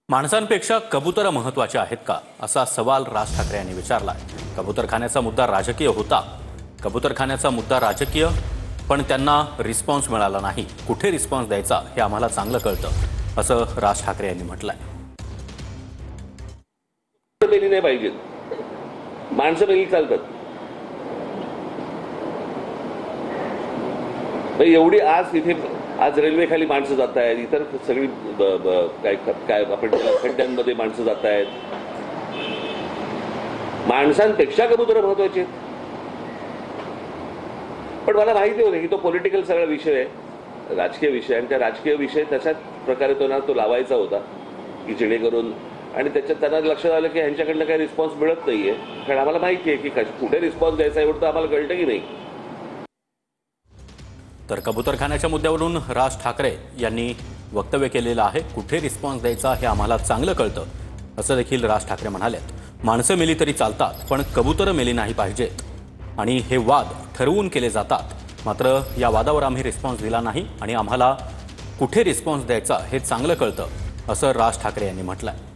माणसांपेक्षा कबुतर महत्त्वाचे आहेत का असा सवाल राज ठाकरे यांनी विचारला। कबुतरखान्याचा मुद्दा राजकीय होता। कबुतरखान्याचा मुद्दा राजकीय, पण त्यांना रिस्पॉन्स मिळाला नाही। कुठे रिस्पॉन्स द्यायचा हे आम्हाला चांगलं कळतं असं राज ठाकरे यांनी म्हटलंय। मेली नाही पाहिजे, माणसं मेली चालतात। एवढी आज इथे आज रेल्वे खाली माणसं जात आहेत, इतर सगळी काय काय आपण खड्ड्यांमध्ये माणसं जात आहेत। माणसांपेक्षा कबुतर महत्वाचे आहेत। पण मला माहिती होतं की तो पॉलिटिकल सगळा विषय आहे, राजकीय विषय, आणि त्या राजकीय विषय तशाच प्रकारे तो लावायचा होता की जेणेकरून, आणि त्याच्यात त्यांना लक्षात आलं की ह्यांच्याकडनं काही रिस्पॉन्स मिळत नाहीये। कारण आम्हाला माहिती आहे की कुठे रिस्पॉन्स द्यायचा एवढं तर आम्हाला कळतं की नाही। तर कबुतरखान्याच्या मुद्द्यावरून राज ठाकरे यांनी वक्तव्य केलेलं आहे। कुठे रिस्पॉन्स द्यायचा हे आम्हाला चांगलं कळतं असं देखील राज ठाकरे म्हणालेत। माणसं मेली तरी चालतात, पण कबुतरं मेली नाही पाहिजेत, आणि हे वाद ठरवून केले जातात। मात्र या वादावर आम्ही रिस्पॉन्स दिला नाही आणि आम्हाला कुठे रिस्पॉन्स द्यायचा हे चांगलं कळतं असं राज ठाकरे यांनी म्हटलंय।